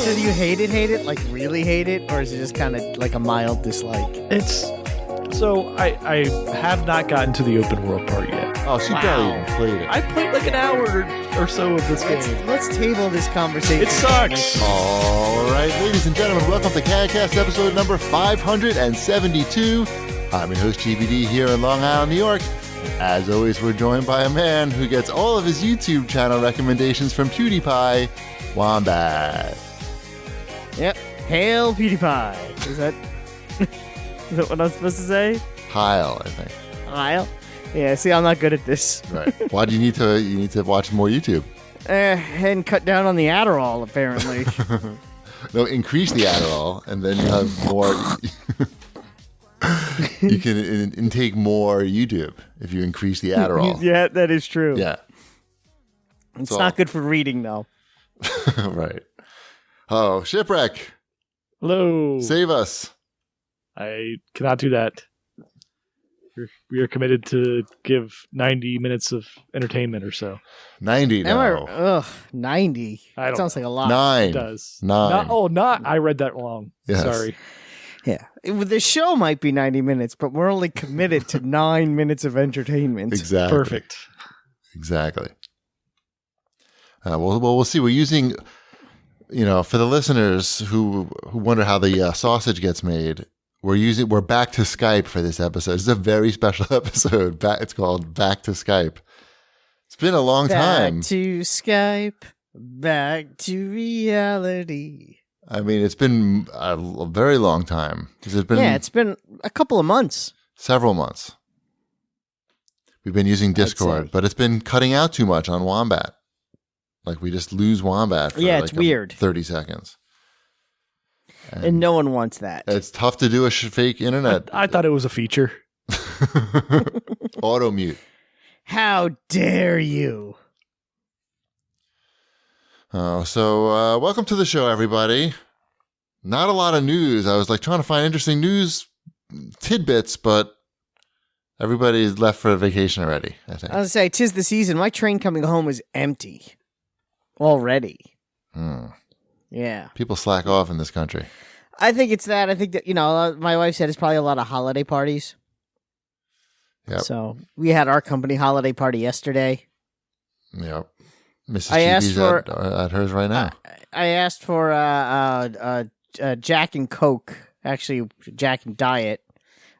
So do you hate it, like really hate it, or is it just kind of like a mild dislike? So I have not gotten to the open world part yet. Oh, so you barely even played it. I played like an hour or so of this game. Let's table this conversation. It sucks. All right, ladies and gentlemen, welcome to CAGcast episode number 572. I'm your host, GBD, here in Long Island, New York. As always, we're joined by a man who gets all of his YouTube channel recommendations from PewDiePie, Wombat. Yep. Hail PewDiePie. Is that what I'm supposed to say? Heil, I think. Heil? Yeah, see, I'm not good at this. Right. Why do you need to watch more YouTube? And cut down on the Adderall, apparently. No, increase the Adderall, and then you have more. You can intake more YouTube if you increase the Adderall. Yeah, that is true. Yeah. It's not good for reading, though. Right. Oh, Shipwreck. Hello. Save us. I cannot do that. We are committed to give 90 minutes of entertainment or so. 90 now. Ugh, 90. That sounds like a lot. 9. It does. 9. I read that wrong. Yes. Sorry. Yeah. The show might be 90 minutes, but we're only committed to 9 minutes of entertainment. Exactly. Perfect. Exactly. We'll see. We're using, for the listeners who wonder how the sausage gets made, we're back to Skype for this episode. It's a very special episode. It's called Back to Skype. It's been a long time. Back to Skype. Back to reality. I mean, it's been a very long time. It's been a couple of months. Several months. We've been using Discord, but it's been cutting out too much on Wombat. Like, we just lose Wombat for it's weird. 30 seconds. And no one wants that. It's tough to do a fake internet. I thought it was a feature. Auto mute. How dare you? So welcome to the show, everybody. Not a lot of news. I was trying to find interesting news tidbits, but everybody's left for a vacation already, I think. I was going to say, 'tis the season. My train coming home is empty. Already. Yeah. People slack off in this country. I think it's that. I think that, my wife said it's probably a lot of holiday parties. Yep. So we had our company holiday party yesterday. Yep. Mrs. Chibi's at hers right now. I asked for Jack and Coke. Actually, Jack and Diet.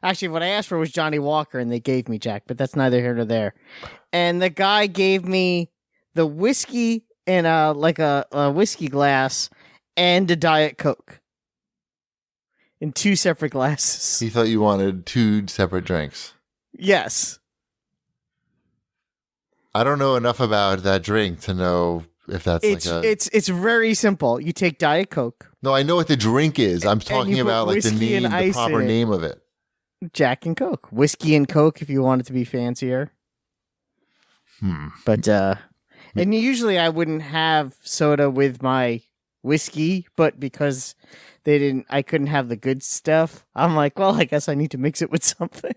Actually, what I asked for was Johnny Walker, and they gave me Jack, but that's neither here nor there. And the guy gave me the whiskey in a whiskey glass and a Diet Coke in 2 separate glasses. He thought you wanted 2 separate drinks. Yes. I don't know enough about that drink to know if that's it's very simple. You take Diet Coke. No, I know what the drink is. I'm talking about the proper name of it. Jack and Coke. Whiskey and Coke if you want it to be fancier. But and usually I wouldn't have soda with my whiskey, but because I couldn't have the good stuff, I'm like, well, I guess I need to mix it with something.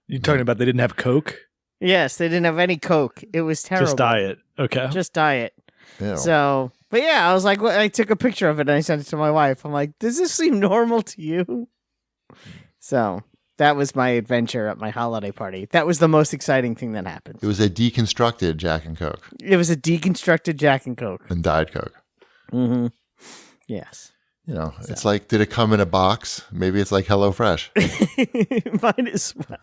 You're talking about they didn't have Coke? Yes, they didn't have any Coke. It was terrible. Just Diet. Okay. Just Diet. Ew. So, but yeah, I was like, I took a picture of it and I sent it to my wife. I'm like, does this seem normal to you? So that was my adventure at my holiday party. That was the most exciting thing that happened. It was a deconstructed Jack and Coke. It was a deconstructed Jack and Coke. And Diet Coke. Mm-hmm. Yes. It's like, did it come in a box? Maybe it's like HelloFresh. Might as well.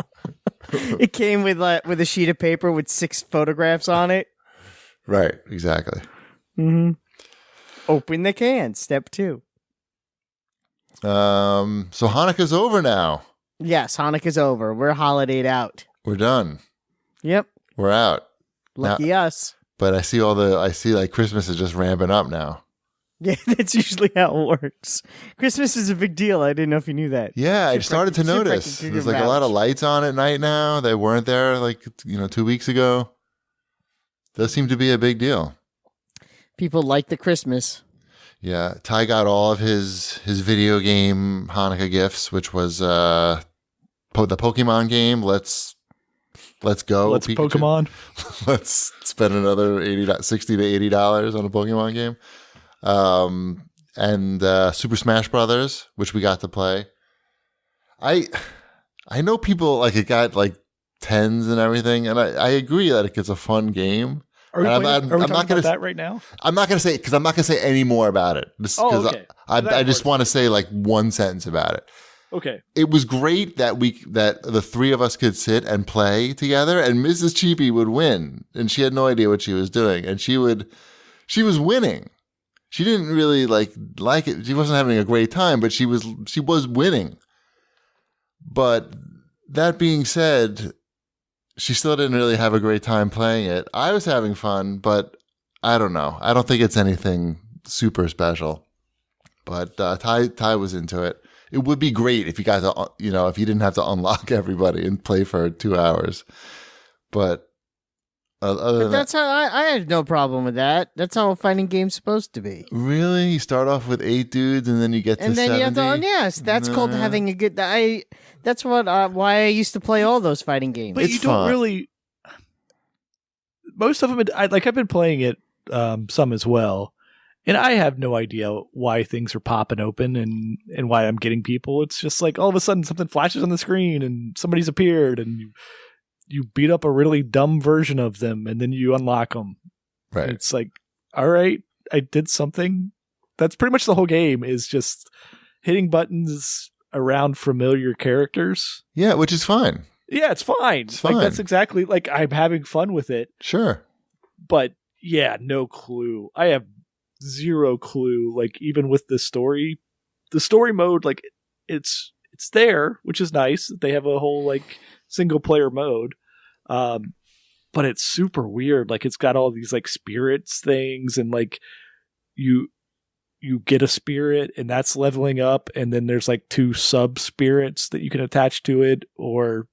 It came with a sheet of paper with 6 photographs on it. Right, exactly. Mm-hmm. Open the can, step 2. So Hanukkah's over now. Yes, Hanukkah's over. We're holidayed out. We're done. Yep. We're out. Lucky us. But I see Christmas is just ramping up now. Yeah, that's usually how it works. Christmas is a big deal. I didn't know if you knew that. Yeah, I started to notice. There's a lot of lights on at night now. They weren't there 2 weeks ago. Does seem to be a big deal. People like the Christmas. Yeah, Ty got all of his video game Hanukkah gifts, which was the Pokemon game. Let's go. Let's Pikachu. Pokemon. Let's spend another $60 to $80 on a Pokemon game. and Super Smash Brothers, which we got to play. I know people like it got like 10s and everything, and I agree that it's a fun game. Are we, And talking about that right now? I'm not going to say because I'm not going to say any more about it. Okay. I just want to say like one sentence about it. Okay. It was great that the three of us could sit and play together, and Mrs. Cheapy would win, and she had no idea what she was doing, and she was winning. She didn't really like it. She wasn't having a great time, but she was winning. But that being said, she still didn't really have a great time playing it. I was having fun, but I don't know. I don't think it's anything super special. But Ty was into it. It would be great if you guys, if you didn't have to unlock everybody and play for 2 hours. But that's how I had no problem with that. That's how a fighting game's supposed to be. Really, you start off with 8 dudes and then you get to 70? And then you have to. Yes, that's called having a good. That's what why I used to play all those fighting games. But you don't really. Most of them, I've been playing it some as well, and I have no idea why things are popping open and why I'm getting people. It's just like all of a sudden something flashes on the screen and somebody's appeared and you beat up a really dumb version of them and then you unlock them. Right. And it's like, all right, I did something. That's pretty much the whole game is just hitting buttons around familiar characters. Yeah, which is fine. Yeah, it's fine. It's fine. Like that's exactly like I'm having fun with it. Sure. But yeah, no clue. I have zero clue. Like even with the story mode, like it's there, which is nice. They have a whole like single player mode. But it's super weird. Like it's got all these like spirits things and like you get a spirit and that's leveling up and then there's like 2 sub spirits that you can attach to it or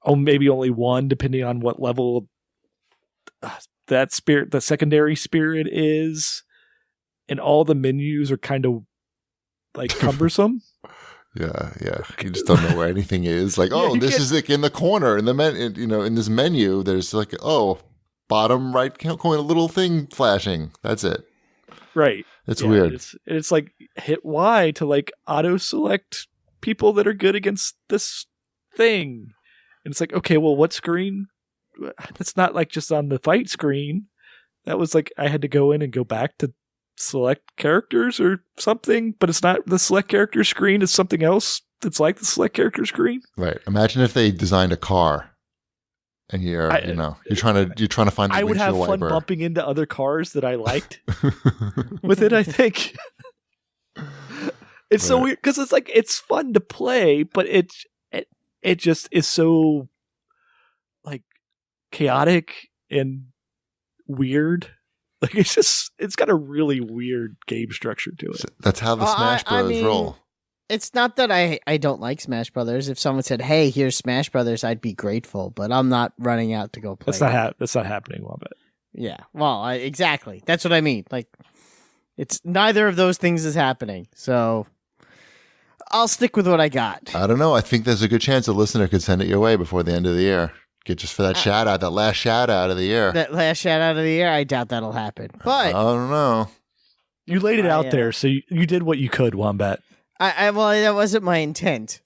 maybe only one depending on what level that secondary spirit is. And all the menus are kind of like cumbersome. Yeah. You just don't know where anything is. Like, this is like in the corner in the in this menu. There's like, bottom right corner, little thing flashing. That's it. Right. It's weird. It's like hit Y to like auto select people that are good against this thing, and it's like, okay, well, what screen? That's not like just on the fight screen. That was like I had to go in and go back to select characters or something, but it's not the select character screen. It's something else that's like the select character screen. Right. Imagine if they designed a car, and you're trying to find. The I would have fun bumping into other cars that I liked with it. I think it's so weird because it's like it's fun to play, but it just is so like chaotic and weird. Like it's got a really weird game structure to it. That's how the Smash Brothers roll. It's not that I don't like Smash Brothers. If someone said, "Hey, here's Smash Brothers," I'd be grateful. But I'm not running out to go play. That's not happening. Wombat. Yeah. Well, exactly. That's what I mean. Like, it's neither of those things is happening. So I'll stick with what I got. I don't know. I think there's a good chance a listener could send it your way before the end of the year. Get just for that shout out, that last shout out of the year. That last shout out of the year, I doubt that'll happen. But I don't know. You laid it out there, so you did what you could, Wombat. Well, that wasn't my intent.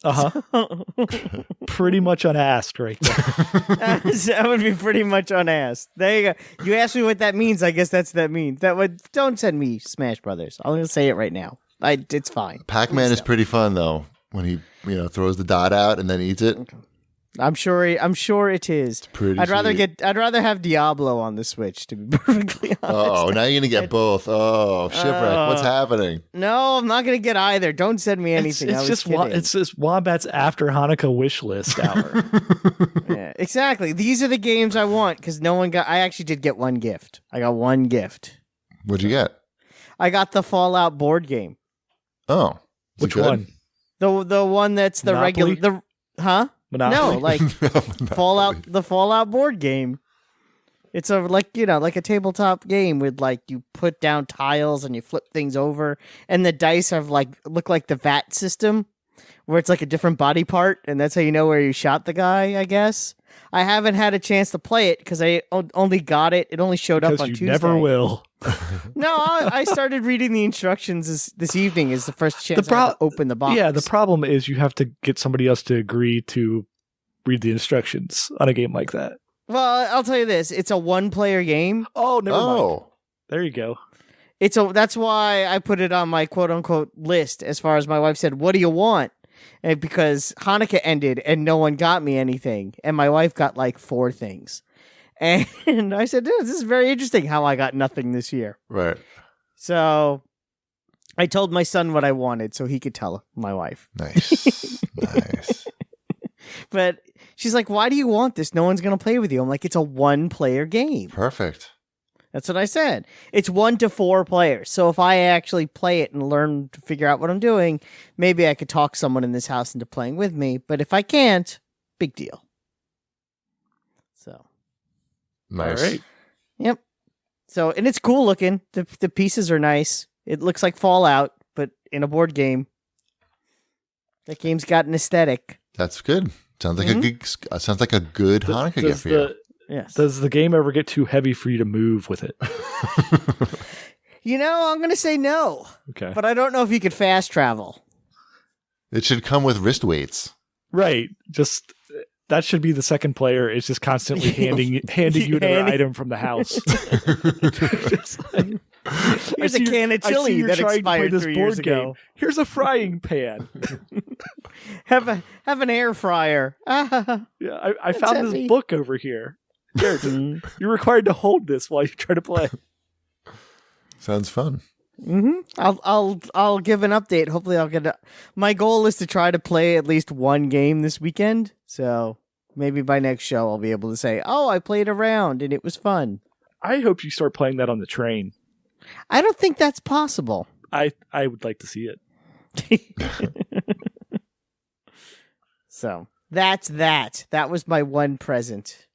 Pretty much unasked, right there. That would be pretty much unasked. There you go. You asked me what that means. I guess that means. Don't send me Smash Brothers. I'm gonna say it right now. It's fine. Pac-Man is pretty fun though when he throws the dot out and then eats it. Okay. I'm sure it is. I'd rather have Diablo on the Switch, to be perfectly honest. Oh, now you're gonna get both. Oh, shipwreck! What's happening? No, I'm not gonna get either. Don't send me anything. It's just Wombat's after Hanukkah wish list hour. Yeah, exactly. These are the games I want because no one got. I actually did get one gift. I got one gift. What'd you get? I got the Fallout board game. Oh, which one? The one that's the Monopoly? regular. Huh? Monopoly? No, like the Fallout board game. It's like a tabletop game with like you put down tiles and you flip things over, and the dice have look like the VAT system, where it's like a different body part, and that's how you know where you shot the guy, I guess. I haven't had a chance to play it because I only got it. It only showed up on you Tuesday. Never will. No, I started reading the instructions this evening. Is the first chance I have to open the box. Yeah, the problem is you have to get somebody else to agree to read the instructions on a game like that. Well, I'll tell you this: it's a one-player game. Oh, never mind. There you go. That's why I put it on my quote-unquote list. As far as my wife said, "What do you want?" And because Hanukkah ended and no one got me anything, and my wife got like 4 things. And I said, this is very interesting how I got nothing this year. Right. So I told my son what I wanted so he could tell my wife. Nice. Nice. But she's like, why do you want this? No one's going to play with you. I'm like, it's a one-player game. Perfect. That's what I said. It's 1 to 4 players. So if I actually play it and learn to figure out what I'm doing, maybe I could talk someone in this house into playing with me. But if I can't, big deal. So. Nice. All right. Yep. So, and it's cool looking. The pieces are nice. It looks like Fallout, but in a board game. That game's got an aesthetic. That's good. Sounds like a good Hanukkah gift for you. Yes. Does the game ever get too heavy for you to move with it? I'm going to say no. Okay. But I don't know if you could fast travel. It should come with wrist weights. Right. Just that should be the second player. Is just constantly handing you another item from the house. Here's a can of chili that expired 3 years ago. Here's a frying pan. Have an air fryer. Yeah, I found heavy. this book over here. Here, you're required to hold this while you try to play. Sounds fun. Mm-hmm. I'll give an update. Hopefully, I'll get. My goal is to try to play at least one game this weekend. So maybe by next show, I'll be able to say, "Oh, I played a round and it was fun." I hope you start playing that on the train. I don't think that's possible. I would like to see it. So that's that. That was my one present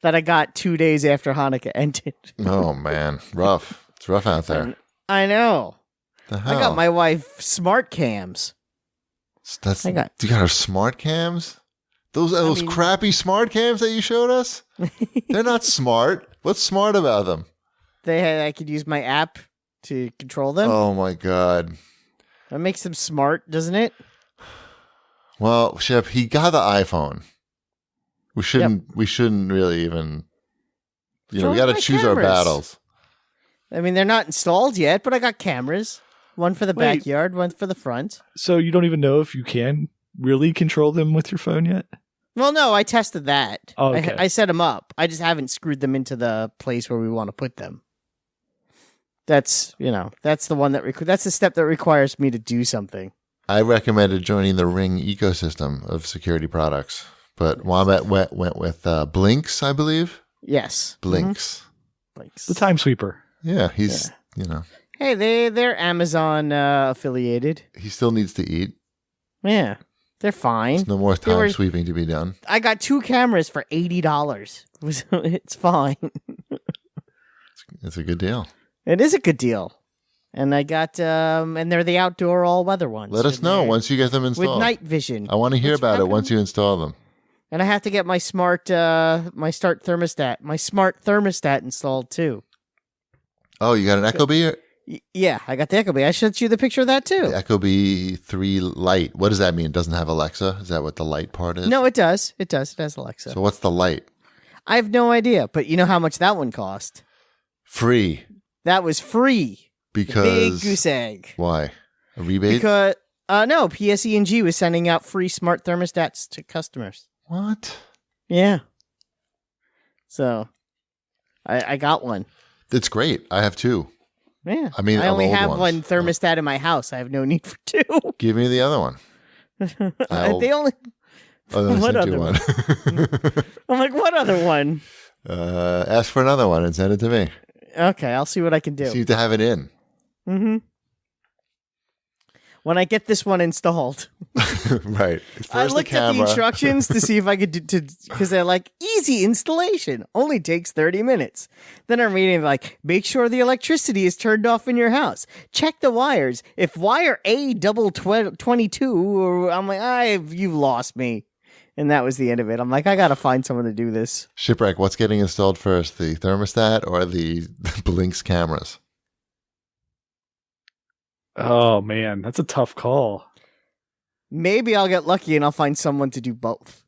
that I got 2 days after Hanukkah ended. Oh man, rough. It's rough out there. I know. The hell? I got my wife smart cams. You got her smart cams? Those crappy smart cams that you showed us? They're not smart. What's smart about them? I could use my app to control them. Oh my god. That makes them smart, doesn't it? Well, Shep, he got the iPhone. We shouldn't really even we got to choose our battles. I mean, they're not installed yet, but I got cameras. One for the backyard, one for the front. So you don't even know if you can really control them with your phone yet? Well, no, I tested that. Oh, okay. I set them up. I just haven't screwed them into the place where we want to put them. That's the one that's the step that requires me to do something. I recommended joining the Ring ecosystem of security products, but Wombat went with Blinks, I believe. Yes, Blinks. Mm-hmm. Blinks. The Time Sweeper. Yeah, Hey, they're Amazon affiliated. He still needs to eat. Yeah, they're fine. There's no more time sweeping to be done. I got 2 cameras for $80. It's fine. It's a good deal. It is a good deal. And I got, and they're the outdoor all-weather ones. Let us know once you get them installed. With night vision. I want to hear about it once you install them. And I have to get my smart thermostat installed too. Oh, you got an Ecobee? Yeah, I got the Ecobee. I showed you the picture of that too. The Ecobee 3 Lite. What does that mean? It doesn't have Alexa? Is that what the light part is? No, it does. It does. It has Alexa. So what's the light? I have no idea, but you know how much that one cost? Free. That was free. Because Big goose egg. Why? A rebate? Because no, PSE&G was sending out free smart thermostats to customers. What? Yeah. So I got one. It's great. I have 2. Yeah. I mean, I only have ones. one thermostat in my house. I have no need for 2. Give me the other one. They only. What other one? I'm like, what other one? Ask for another one and send it to me. Okay, I'll see what I can do. Seem to have it in. Mm-hmm. When I get this one installed. Right. First I looked at the instructions to see if I could do, because they're like, easy installation, only takes 30 minutes. Then I'm reading like, make sure the electricity is turned off in your house. Check the wires. If wire A double 22, I'm like, you've lost me. And that was the end of it. I'm like, I got to find someone to do this. Shipwreck, what's getting installed first, the thermostat or the Blinks cameras? Oh, man. That's a tough call. Maybe I'll get lucky and I'll find someone to do both.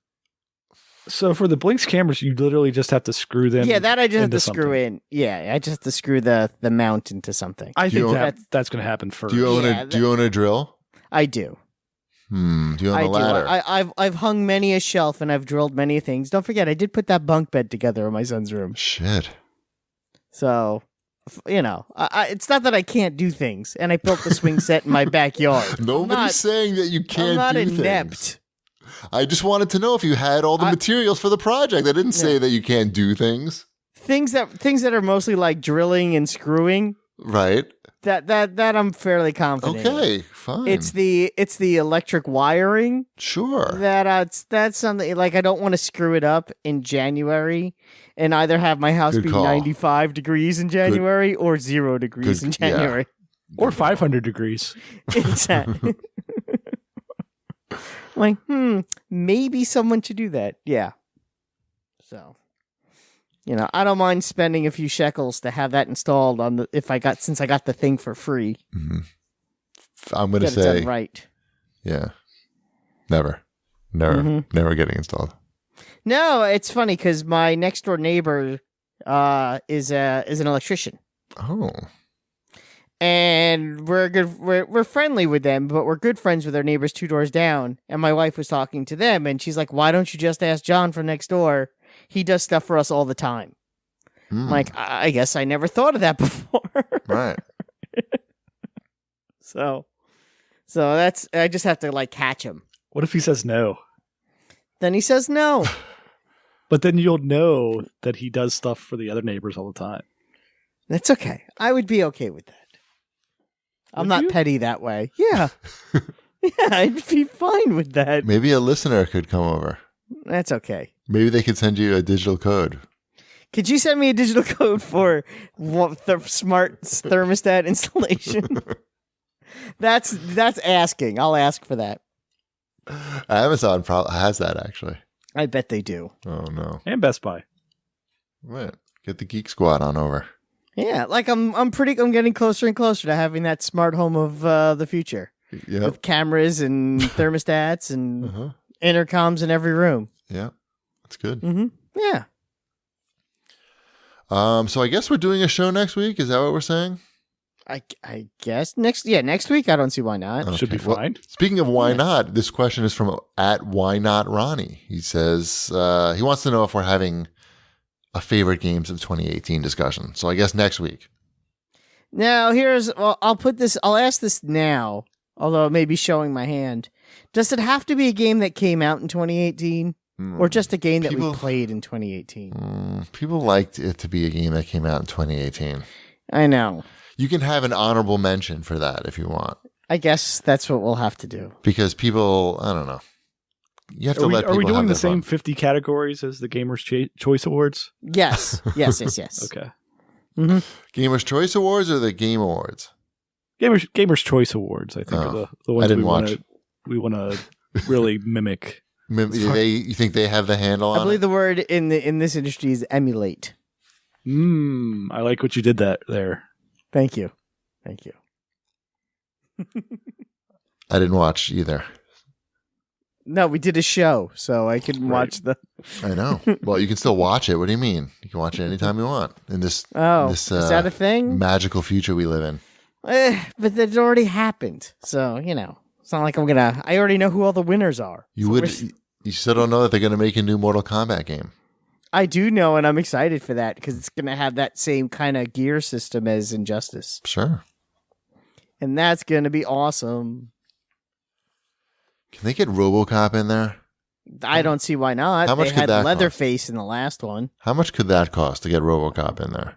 So for the Blinks cameras, you literally just have to screw them. Yeah, that I just have to something. screw in. Yeah, I just have to screw the mount into something. I Do you think that's going to happen first. Do you own Yeah, do you own a drill? I do. Do you own a ladder? I've hung many a shelf and I've drilled many things. Don't forget, I did put that bunk bed together in my son's room. Shit. So, it's not that I can't do things. And I built the swing set in my backyard. Nobody's saying that you can't I'm not do inept. things. I just wanted to know if you had all the materials for the project. I didn't say that you can't do things. Things that are mostly like drilling and screwing. Right. That I'm fairly confident. Okay, fine. It's the electric wiring. Sure. That's something like I don't want to screw it up in January and either have my house Good be call. 95 degrees in January or 0 degrees in January. Or 500 degrees. Exactly. Like, maybe someone should do that. Yeah. So, I don't mind spending a few shekels to have that installed since I got the thing for free. Mm-hmm. I'm going to Get it say, done right. yeah, never getting installed. No, it's funny because my next door neighbor is an electrician. Oh. And we're friendly with them, but we're good friends with our neighbors 2 doors down. And my wife was talking to them, and she's like, "Why don't you just ask John from next door? He does stuff for us all the time." I'm like, I guess I never thought of that before. Right. So that's I just have to like catch him. What if he says no? Then he says no. But then you'll know that he does stuff for the other neighbors all the time. That's okay. I would be okay with that. I'm not petty that way. Yeah. Yeah, I'd be fine with that. Maybe a listener could come over. That's okay. Maybe they could send you a digital code. Could you send me a digital code for the smart thermostat installation? That's asking. I'll ask for that. Amazon probably has that, actually. I bet they do. Oh, no. And Best Buy. Right. Get the Geek Squad on over. Yeah, like I'm getting closer and closer to having that smart home of the future. Yep. With cameras and thermostats and intercoms in every room. Yeah. That's good. Mm-hmm. Yeah. So I guess we're doing a show next week. Is that what we're saying? I guess next week. I don't see why not. Okay. Should be Well, fine. speaking of why not, this question is from @WhyNotRonnie. He says he wants to know if we're having a favorite games of 2018 discussion. So I guess next week. Now I'll ask this now, although it may be showing my hand. Does it have to be a game that came out in 2018? Or just a game that we played in 2018? People liked it to be a game that came out in 2018. I know. You can have an honorable mention for that if you want. I guess that's what we'll have to do. Because people, I don't know. You have to let people Are we doing have the their same fun. 50 categories as the Gamers' Choice Awards? Yes. Yes. Okay. Mm-hmm. Gamers' Choice Awards or the Game Awards? Gamers' Choice Awards, I think, are the ones I didn't watch. We want to really mimic. You think they have the handle on I believe it? the word in this industry is emulate. I like what you did there. Thank you. I didn't watch either. No, we did a show, so I couldn't watch the. I know. Well, you can still watch it. What do you mean? You can watch it anytime you want in this. Is that a thing? Magical future we live in. But that already happened, so it's not like I already know who all the winners are. You still don't know that they're going to make a new Mortal Kombat game. I do know, and I'm excited for that because it's going to have that same kind of gear system as Injustice, Sure. and that's going to be awesome. Can they get RoboCop in there? I don't see why not. How much they could had that Leatherface in the last one. How much could that cost to get RoboCop in there?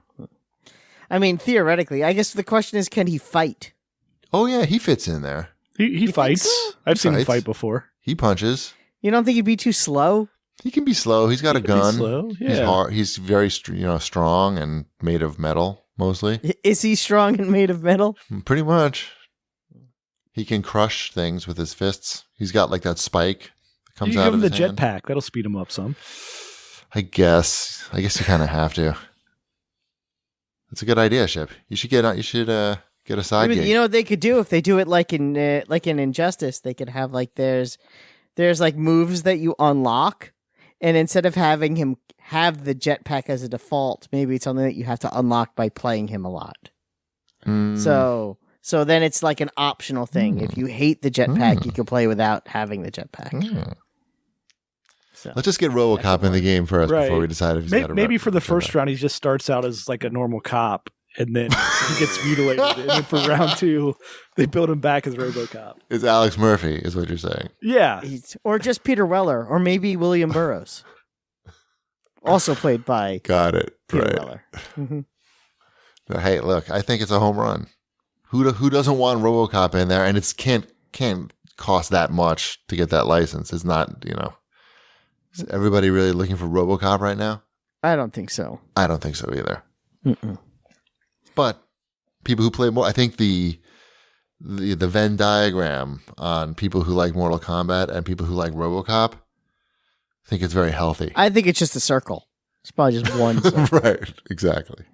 I mean, theoretically, I guess the question is, can he fight? Oh yeah, he fits in there. He fights. so? I've seen him Fights. fight before. He punches. You don't think he'd be too slow? He can be slow. He's got a He can be gun. slow, He's yeah. hard. He's very strong and made of metal mostly. Is he strong and made of metal? Pretty much. He can crush things with his fists. He's got like that spike that comes you out give of him the his hand. jetpack. That'll speed him up some. I guess you kind of have to. That's a good idea, Ship. You should get a side gig. You know what they could do if they do it like in Injustice? They could have like there's like moves that you unlock, and instead of having him have the jetpack as a default, maybe it's something that you have to unlock by playing him a lot. So then it's like an optional thing. If you hate the jetpack, you can play without having the jetpack. So, let's just get RoboCop in the game first before we decide if he's got a maybe for the first round he just starts out as like a normal cop and then he gets mutilated, and then for round 2 they build him back as RoboCop. It's Alex Murphy, is what you're saying. Yeah, or just Peter Weller, or maybe William Burroughs, also played by Got it. Peter Right. Weller. Mm-hmm. No, hey, look, I think it's a home run. Who doesn't want RoboCop in there? And it can't cost that much to get that license. It's not, Is everybody really looking for RoboCop right now? I don't think so. I don't think so either. Mm-mm. But people who play more, I think the Venn diagram on people who like Mortal Kombat and people who like RoboCop, I think it's very healthy. I think it's just a circle. It's probably just one circle. Right, exactly.